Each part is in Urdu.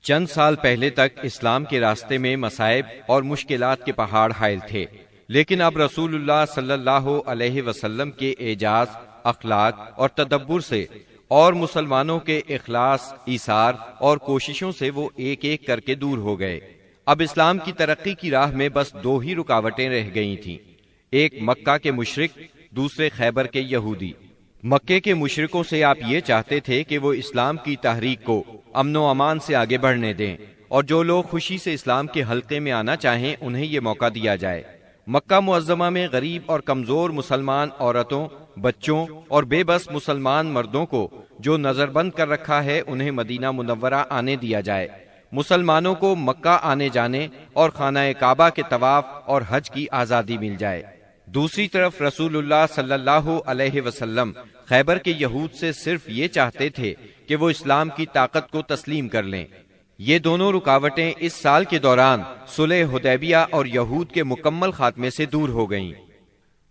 چند سال پہلے تک اسلام کے راستے میں مصائب اور مشکلات کے پہاڑ حائل تھے، لیکن اب رسول اللہ صلی اللہ علیہ وسلم کے اعجاز، اخلاق اور تدبر سے اور مسلمانوں کے اخلاص، ایثار اور کوششوں سے وہ ایک ایک کر کے دور ہو گئے۔ اب اسلام کی ترقی کی راہ میں بس دو ہی رکاوٹیں رہ گئی تھیں، ایک مکہ کے مشرک، دوسرے خیبر کے یہودی۔ مکے کے مشرکوں سے آپ یہ چاہتے تھے کہ وہ اسلام کی تحریک کو امن و امان سے آگے بڑھنے دیں، اور جو لوگ خوشی سے اسلام کے حلقے میں آنا چاہیں انہیں یہ موقع دیا جائے۔ مکہ معظمہ میں غریب اور کمزور مسلمان عورتوں، بچوں اور بے بس مسلمان مردوں کو جو نظر بند کر رکھا ہے انہیں مدینہ منورہ آنے دیا جائے۔ مسلمانوں کو مکہ آنے جانے اور خانہ کعبہ کے طواف اور حج کی آزادی مل جائے۔ دوسری طرف رسول اللہ صلی اللہ علیہ وسلم خیبر کے یہود سے صرف یہ چاہتے تھے کہ وہ اسلام کی طاقت کو تسلیم کر لیں۔ یہ دونوں رکاوٹیں اس سال کے دوران صلح حدیبیہ اور یہود کے مکمل خاتمے سے دور ہو گئیں۔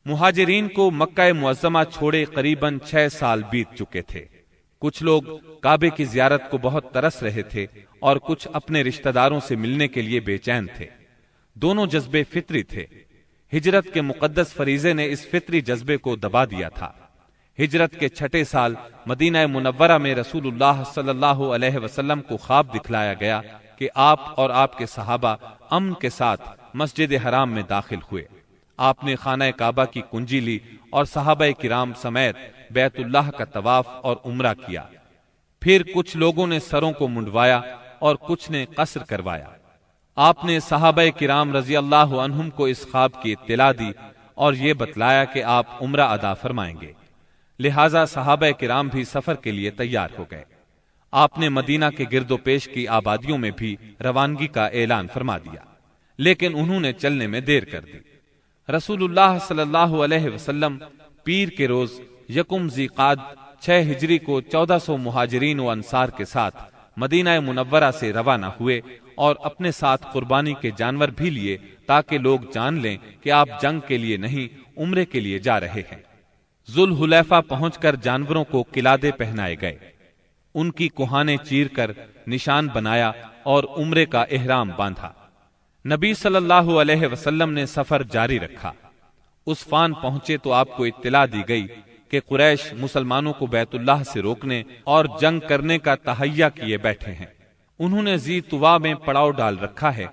مہاجرین کو مکہ معظمہ چھوڑے قریباً 6 سال بیت چکے تھے۔ کچھ لوگ کعبے کی زیارت کو بہت ترس رہے تھے اور کچھ اپنے رشتہ داروں سے ملنے کے لیے بے چین تھے۔ دونوں جذبے فطری تھے۔ ہجرت کے مقدس فریضے نے اس فطری جذبے کو دبا دیا تھا۔ ہجرت کے 6 سال مدینہ منورہ میں رسول اللہ صلی اللہ علیہ وسلم کو خواب دکھلایا گیا کہ آپ اور آپ کے صحابہ امن کے ساتھ مسجد حرام میں داخل ہوئے۔ آپ نے خانہ کعبہ کی کنجی لی اور صحابہ کرام سمیت بیت اللہ کا طواف اور عمرہ کیا۔ پھر کچھ لوگوں نے سروں کو منڈوایا اور کچھ نے قصر کروایا۔ آپ نے صحابہ کرام رضی اللہ عنہم کو اس خواب کی اطلاع دی اور یہ بتلایا کہ آپ عمرہ ادا فرمائیں گے، لہٰذا صحابہ کرام بھی سفر کے لیے تیار ہو گئے۔ آپ نے مدینہ کے گرد و پیش کی آبادیوں میں بھی روانگی کا اعلان فرما دیا، لیکن انہوں نے چلنے میں دیر کر دی۔ رسول اللہ صلی اللہ علیہ وسلم پیر کے روز یکم ذی قعد 6 ہجری کو 1400 مہاجرین و انصار کے ساتھ مدینہ منورہ سے روانہ ہوئے اور اپنے ساتھ قربانی کے جانور بھی لیے تاکہ لوگ جان لیں کہ آپ جنگ کے لیے نہیں عمرے کے لیے جا رہے ہیں۔ ذوالحلیفہ پہنچ کر جانوروں کو قلادے پہنائے گئے، ان کی کوہانے چیر کر نشان بنایا اور عمرے کا احرام باندھا۔ نبی صلی اللہ علیہ وسلم نے سفر جاری رکھا۔ عسفان پہنچے تو آپ کو اطلاع دی گئی کہ قریش مسلمانوں کو بیت اللہ سے روکنے اور جنگ کرنے کا تہیہ کیے بیٹھے ہیں۔ انہوں نے ذی طوا میں پڑاؤ ڈال رکھا ہے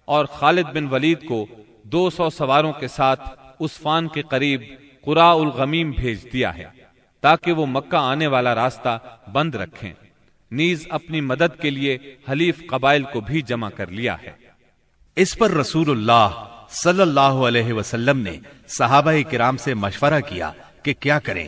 اور خالد بن ولید کو 200 سواروں کے ساتھ عسفان کے قریب قراء الغمیم بھیج دیا ہے تاکہ وہ مکہ آنے والا راستہ بند رکھیں۔ نیز اپنی مدد کے لیے حلیف قبائل کو بھی جمع کر لیا ہے۔ اس پر رسول اللہ صلی اللہ علیہ وسلم نے صحابہ کرام سے مشورہ کیا کہ کیا کریں۔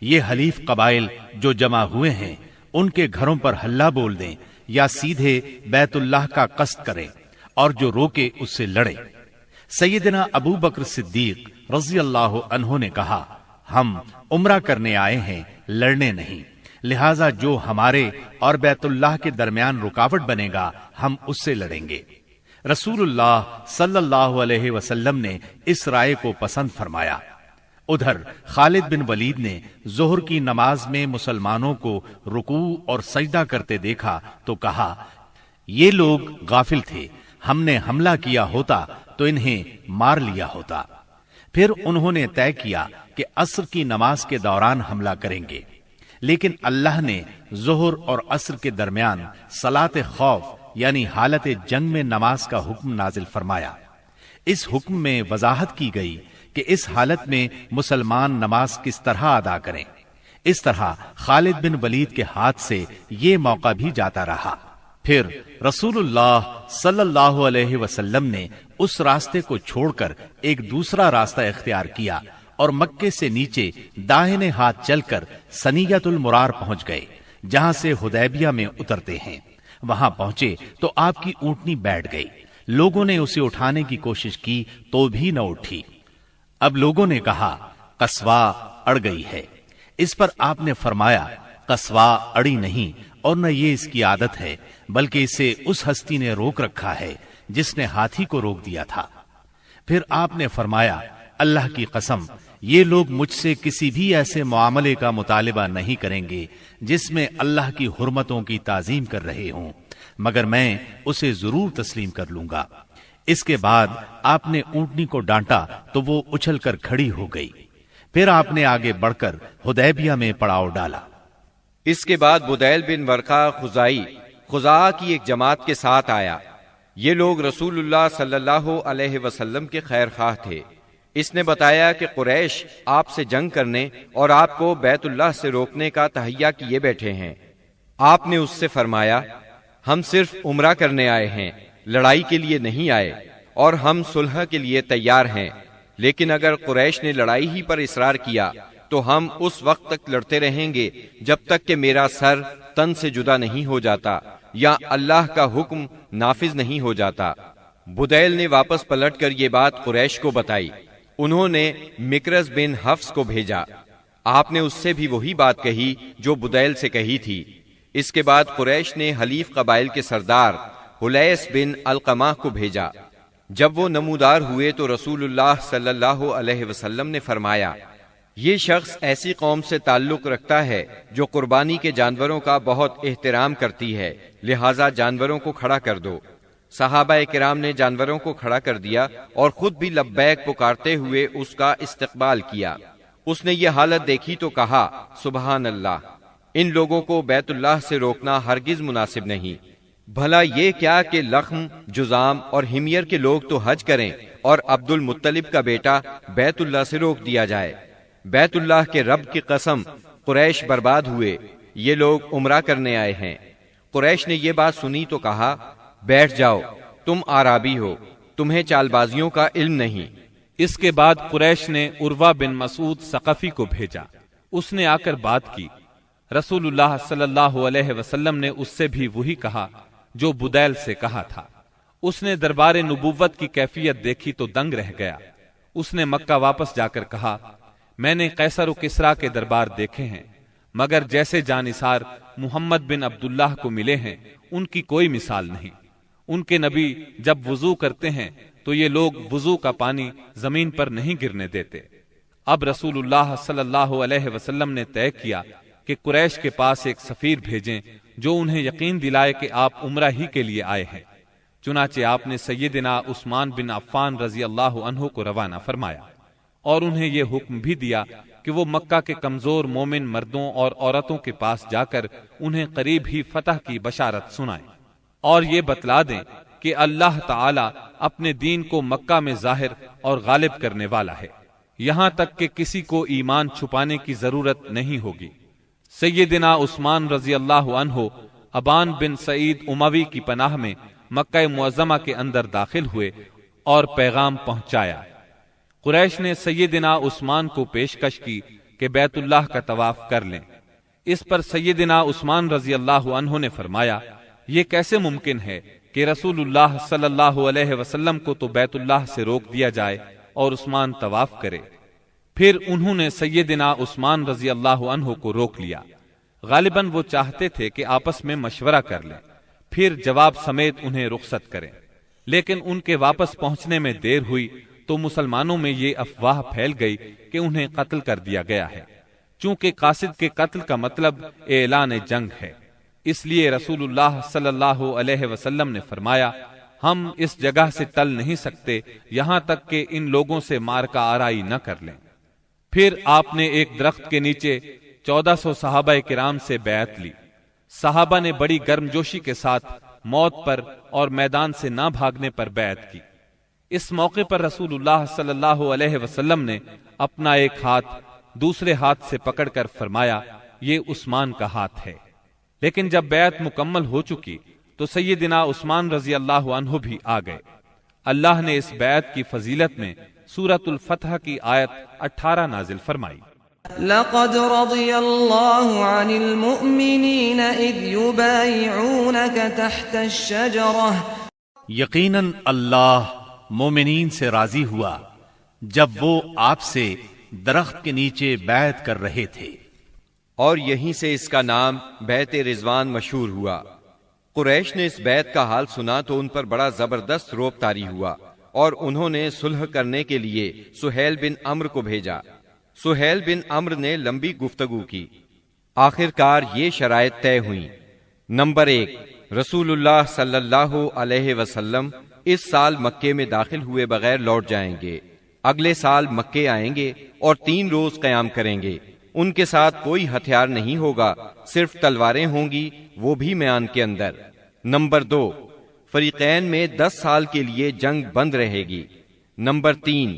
یہ حلیف قبائل جو جمع ہوئے ہیں ان کے گھروں پر ہلہ بول دیں یا سیدھے بیت اللہ کا قصد کریں، اور جو روکے اس سے لڑے۔ سیدنا ابو بکر صدیق رضی اللہ عنہ نے کہا، ہم عمرہ کرنے آئے ہیں، لڑنے نہیں، لہٰذا جو ہمارے اور بیت اللہ کے درمیان رکاوٹ بنے گا ہم اس سے لڑیں گے۔ رسول اللہ صلی اللہ علیہ وسلم نے اس رائے کو پسند فرمایا۔ ادھر خالد بن ولید نے ظہر کی نماز میں مسلمانوں کو رکوع اور سجدہ کرتے دیکھا تو کہا، یہ لوگ غافل تھے، ہم نے حملہ کیا ہوتا تو انہیں مار لیا ہوتا۔ پھر انہوں نے طے کیا کہ عصر کی نماز کے دوران حملہ کریں گے، لیکن اللہ نے ظہر اور عصر کے درمیان صلاۃ خوف یعنی حالت جنگ میں نماز کا حکم نازل فرمایا۔ اس حکم میں وضاحت کی گئی کہ اس حالت میں مسلمان نماز کس طرح ادا کریں۔ اس طرح خالد بن ولید کے ہاتھ سے یہ موقع بھی جاتا رہا۔ پھر رسول اللہ صلی اللہ علیہ وسلم نے اس راستے کو چھوڑ کر ایک دوسرا راستہ اختیار کیا اور مکے سے نیچے داہنے ہاتھ چل کر سنیۃ المرار پہنچ گئے، جہاں سے حدیبیہ میں اترتے ہیں۔ وہاں پہنچے تو آپ کی اونٹنی بیٹھ گئی۔ لوگوں نے اسے اٹھانے کی کوشش کی تو بھی نہ اٹھی۔ اب لوگوں نے کہا، قصوا اڑ گئی ہے۔ اس پر آپ نے فرمایا، قصوا اڑی نہیں اور نہ یہ اس کی عادت ہے، بلکہ اسے اس ہستی نے روک رکھا ہے جس نے ہاتھی کو روک دیا تھا۔ پھر آپ نے فرمایا، اللہ کی قسم، یہ لوگ مجھ سے کسی بھی ایسے معاملے کا مطالبہ نہیں کریں گے جس میں اللہ کی حرمتوں کی تعظیم کر رہے ہوں۔ مگر میں اسے ضرور تسلیم کر لوں گا۔ اس کے بعد آپ نے اونٹنی کو ڈانٹا تو وہ اچھل کر کھڑی ہو گئی۔ پھر آپ نے آگے بڑھ کر حدیبیہ میں پڑاؤ ڈالا۔ اس کے بعد بدیل بن ورقہ خزائی خزاعہ کی ایک جماعت کے ساتھ آیا۔ یہ لوگ رسول اللہ صلی اللہ علیہ وسلم کے خیر خواہ تھے۔ اس نے بتایا کہ قریش آپ سے جنگ کرنے اور آپ کو بیت اللہ سے روکنے کا تہیہ کیے بیٹھے ہیں۔ آپ نے اس سے فرمایا، ہم صرف عمرہ کرنے آئے ہیں، لڑائی کے لیے نہیں آئے، اور ہم صلح کے لیے تیار ہیں، لیکن اگر قریش نے لڑائی ہی پر اصرار کیا تو ہم اس وقت تک لڑتے رہیں گے جب تک کہ میرا سر تن سے جدا نہیں ہو جاتا یا اللہ کا حکم نافذ نہیں ہو جاتا۔ بدیل نے واپس پلٹ کر یہ بات قریش کو بتائی۔ انہوں نے مکرز بن حفص کو بھیجا۔ آپ نے اس سے بھی وہی بات کہی جو بدیل سے کہی تھی۔ اس کے بعد قریش نے حلیف قبائل کے سردار حلیس بن علقمہ کو بھیجا۔ جب وہ نمودار ہوئے تو رسول اللہ صلی اللہ علیہ وسلم نے فرمایا، یہ شخص ایسی قوم سے تعلق رکھتا ہے جو قربانی کے جانوروں کا بہت احترام کرتی ہے، لہٰذا جانوروں کو کھڑا کر دو۔ صحابہ کرام نے جانوروں کو کھڑا کر دیا اور خود بھی لبیک پکارتے ہوئے اس کا استقبال کیا۔ اس نے یہ حالت دیکھی تو کہا، سبحان اللہ، ان لوگوں کو بیت اللہ سے روکنا ہرگز مناسب نہیں۔ بھلا یہ کیا کہ لخم، جزام اور حمیر کے لوگ تو حج کریں اور عبد المطلب کا بیٹا بیت اللہ سے روک دیا جائے۔ بیت اللہ کے رب کی قسم، قریش برباد ہوئے، یہ لوگ عمرہ کرنے آئے ہیں۔ قریش نے یہ بات سنی تو کہا، بیٹھ جاؤ، تم اعرابی ہو، تمہیں چال بازیوں کا علم نہیں۔ اس کے بعد قریش نے عروہ بن مسعود ثقفی کو بھیجا۔ اس نے آ کر بات کی۔ رسول اللہ صلی اللہ علیہ وسلم نے اس سے بھی وہی کہا جو بدیل سے کہا تھا۔ اس نے دربار نبوت کی کیفیت دیکھی تو دنگ رہ گیا۔ اس نے مکہ واپس جا کر کہا، میں نے قیصر و کسریٰ کے دربار دیکھے ہیں، مگر جیسے جانثار محمد بن عبداللہ کو ملے ہیں ان کی کوئی مثال نہیں۔ ان کے نبی جب وضو کرتے ہیں تو یہ لوگ وضو کا پانی زمین پر نہیں گرنے دیتے۔ اب رسول اللہ صلی اللہ علیہ وسلم نے طے کیا کہ قریش کے پاس ایک سفیر بھیجیں جو انہیں یقین دلائے کہ آپ عمرہ ہی کے لیے آئے ہیں۔ چنانچہ آپ نے سیدنا عثمان بن عفان رضی اللہ عنہ کو روانہ فرمایا اور انہیں یہ حکم بھی دیا کہ وہ مکہ کے کمزور مومن مردوں اور عورتوں کے پاس جا کر انہیں قریب ہی فتح کی بشارت سنائیں اور یہ بتلا دیں کہ اللہ تعالی اپنے دین کو مکہ میں ظاہر اور غالب کرنے والا ہے، یہاں تک کہ کسی کو ایمان چھپانے کی ضرورت نہیں ہوگی۔ سیدنا عثمان رضی اللہ عنہ ابان بن سعید اموی کی پناہ میں مکہ معظمہ کے اندر داخل ہوئے اور پیغام پہنچایا۔ قریش نے سیدنا عثمان کو پیشکش کی کہ بیت اللہ کا طواف کر لیں۔ اس پر سیدنا عثمان رضی اللہ عنہ نے فرمایا، یہ کیسے ممکن ہے کہ رسول اللہ صلی اللہ علیہ وسلم کو تو بیت اللہ سے روک دیا جائے اور عثمان طواف کرے۔ پھر انہوں نے سیدنا عثمان رضی اللہ عنہ کو روک لیا۔ غالباً وہ چاہتے تھے کہ آپس میں مشورہ کر لیں، پھر جواب سمیت انہیں رخصت کریں، لیکن ان کے واپس پہنچنے میں دیر ہوئی تو مسلمانوں میں یہ افواہ پھیل گئی کہ انہیں قتل کر دیا گیا ہے۔ چونکہ قاصد کے قتل کا مطلب اعلان جنگ ہے، اس لیے رسول اللہ صلی اللہ علیہ وسلم نے فرمایا، ہم اس جگہ سے ٹل نہیں سکتے یہاں تک کہ ان لوگوں سے مارکہ آرائی نہ کر لیں۔ پھر آپ نے ایک درخت کے نیچے 1400 صحابہ کرام سے بیعت لی۔ صحابہ نے بڑی گرمجوشی کے ساتھ موت پر اور میدان سے نہ بھاگنے پر بیعت کی۔ اس موقع پر رسول اللہ صلی اللہ علیہ وسلم نے اپنا ایک ہاتھ دوسرے ہاتھ سے پکڑ کر فرمایا، یہ عثمان کا ہاتھ ہے۔ لیکن جب بیعت مکمل ہو چکی تو سیدنا عثمان رضی اللہ عنہ بھی آ گئے۔ اللہ نے اس بیعت کی فضیلت میں سورۃ الفتح کی آیت 18 نازل فرمائی۔ لقد رضي الله عن المؤمنين إذ يبايعونك تحت الشجرة یقیناً اللہ مومنین سے راضی ہوا جب وہ آپ سے درخت کے نیچے بیعت کر رہے تھے، اور یہیں سے اس کا نام بیعت رضوان مشہور ہوا۔ قریش نے اس بیعت کا حال سنا تو ان پر بڑا زبردست روب طاری ہوا اور انہوں نے صلح کرنے کے لیے سہیل بن عمرو کو بھیجا۔ سہیل بن عمرو نے لمبی گفتگو کی۔ آخر کار یہ شرائط طے ہوئیں۔ نمبر 1، رسول اللہ صلی اللہ علیہ وسلم اس سال مکے میں داخل ہوئے بغیر لوٹ جائیں گے، اگلے سال مکے آئیں گے اور 3 روز قیام کریں گے۔ ان کے ساتھ کوئی ہتھیار نہیں ہوگا، صرف تلواریں ہوں گی، وہ بھی میان کے اندر۔ نمبر 2، فریقین میں 10 سال کے لیے جنگ بند رہے گی۔ نمبر 3،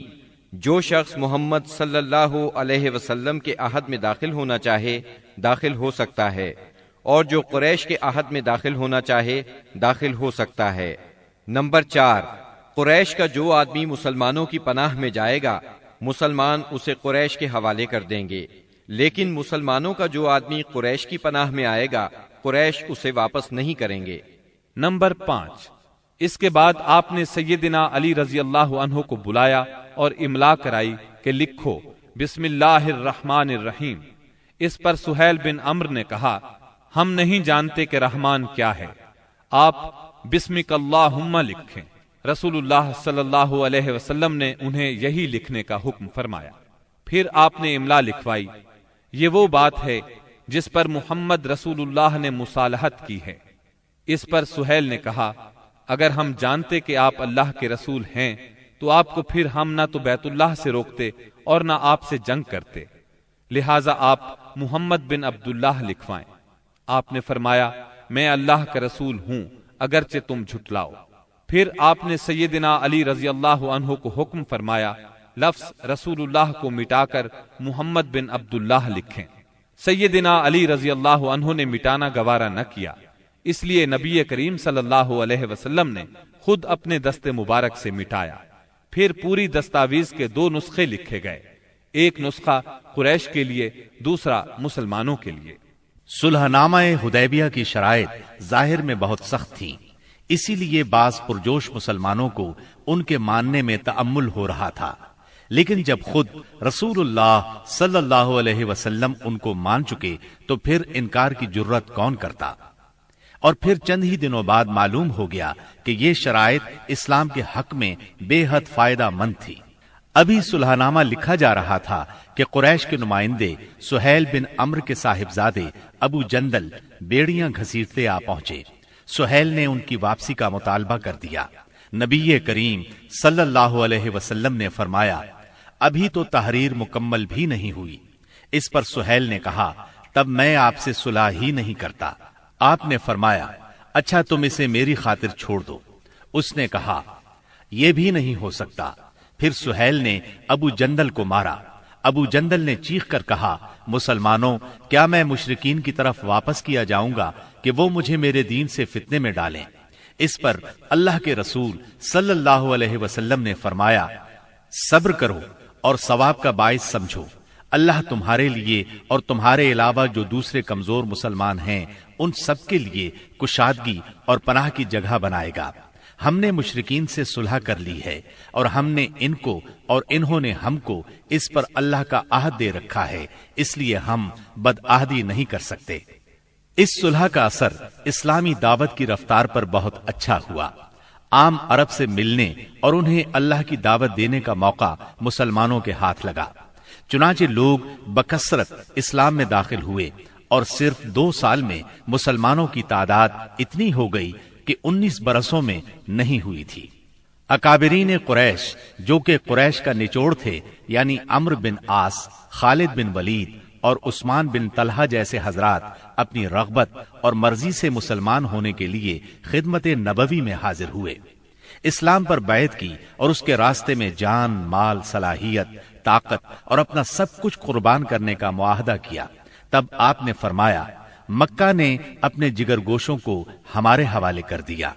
جو شخص محمد صلی اللہ علیہ وسلم کے عہد میں داخل ہونا چاہے داخل ہو سکتا ہے، اور جو قریش کے عہد میں داخل ہونا چاہے داخل ہو سکتا ہے۔ نمبر 4، قریش کا جو آدمی مسلمانوں کی پناہ میں جائے گا مسلمان اسے قریش کے حوالے کر دیں گے، لیکن مسلمانوں کا جو آدمی قریش کی پناہ میں آئے گا قریش اسے واپس نہیں کریں گے۔ نمبر 5، اس کے بعد آپ نے سیدنا علی رضی اللہ عنہ کو بلایا اور املا کرائی کہ لکھو بسم اللہ الرحمن الرحیم۔ اس پر سہیل بن عمرو نے کہا ہم نہیں جانتے کہ رحمان کیا ہے، آپ بسمک اللہم لکھیں۔ رسول اللہ صلی اللہ علیہ وسلم نے انہیں یہی لکھنے کا حکم فرمایا۔ پھر آپ نے املا لکھوائی، یہ وہ بات ہے جس پر محمد رسول اللہ نے مصالحت کی ہے۔ اس پر سہیل نے کہا اگر ہم جانتے کہ آپ اللہ کے رسول ہیں تو آپ کو پھر ہم نہ تو بیت اللہ سے روکتے اور نہ آپ سے جنگ کرتے، لہٰذا آپ محمد بن عبداللہ لکھوائیں۔ آپ نے فرمایا میں اللہ کا رسول ہوں اگرچہ تم جھٹلاؤ۔ پھر آپ نے سیدنا علی رضی اللہ عنہ کو حکم فرمایا لفظ رسول اللہ کو مٹا کر محمد بن عبداللہ لکھیں۔ سیدنا علی رضی اللہ عنہ نے مٹانا گوارا نہ کیا، اس لیے نبی کریم صلی اللہ علیہ وسلم نے خود اپنے دست مبارک سے مٹایا۔ پھر پوری دستاویز کے 2 نسخے لکھے گئے، ایک نسخہ قریش کے لیے، دوسرا مسلمانوں کے لیے۔ صلح نامہ حدیبیہ کی شرائط ظاہر میں بہت سخت تھیں، اسی لیے بعض پرجوش مسلمانوں کو ان کے ماننے میں تأمل ہو رہا تھا، لیکن جب خود رسول اللہ صلی اللہ علیہ وسلم ان کو مان چکے تو پھر انکار کی جرت کون کرتا؟ اور پھر چند ہی دنوں بعد معلوم ہو گیا کہ یہ شرائط اسلام کے حق میں بے حد فائدہ مند تھی۔ ابھی صلح نامہ لکھا جا رہا تھا کہ قریش کے نمائندے سہیل بن عمرو کے صاحبزادے ابو جندل بیڑیاں گھسیٹتے آ پہنچے۔ سہیل نے ان کی واپسی کا مطالبہ کر دیا۔ نبی کریم صلی اللہ علیہ وسلم نے فرمایا ابھی تو تحریر مکمل بھی نہیں ہوئی۔ اس پر سہیل نے کہا تب میں آپ سے صلح ہی نہیں کرتا۔ آپ نے فرمایا اچھا تم اسے میری خاطر چھوڑ دو۔ اس نے کہا یہ بھی نہیں ہو سکتا۔ پھر سہیل نے ابو جندل کو مارا۔ ابو جندل نے چیخ کر کہا مسلمانوں کیا میں مشرکین کی طرف واپس کیا جاؤں گا کہ وہ مجھے میرے دین سے فتنے میں ڈالیں؟ اس پر اللہ کے رسول صلی اللہ علیہ وسلم نے فرمایا صبر کرو اور ثواب کا باعث سمجھو، اللہ تمہارے لیے اور تمہارے علاوہ جو دوسرے کمزور مسلمان ہیں ان سب کے لیے کشادگی اور پناہ کی جگہ بنائے گا۔ ہم نے مشرکین سے صلح کر لی ہے اور ہم نے ان کو اور انہوں نے ہم کو اس پر اللہ کا عہد دے رکھا ہے، اس لیے ہم بدعہدی نہیں کر سکتے۔ اس صلح کا اثر اسلامی دعوت کی رفتار پر بہت اچھا ہوا۔ عام عرب سے ملنے اور انہیں اللہ کی دعوت دینے کا موقع مسلمانوں کے ہاتھ لگا، چنانچہ لوگ بکثرت اسلام میں داخل ہوئے اور صرف 2 سال میں مسلمانوں کی تعداد اتنی ہو گئی کہ 19 برسوں میں نہیں ہوئی تھی۔ اکابرین قریش جو کہ قریش کا نچوڑ تھے یعنی عمرو بن عاص، خالد بن ولید اور عثمان بن طلحہ جیسے حضرات اپنی رغبت اور مرضی سے مسلمان ہونے کے لیے خدمت نبوی میں حاضر ہوئے، اسلام پر بیعت کی اور اس کے راستے میں جان، مال، صلاحیت، طاقت اور اپنا سب کچھ قربان کرنے کا معاہدہ کیا۔ تب آپ نے فرمایا مکہ نے اپنے جگر گوشوں کو ہمارے حوالے کر دیا۔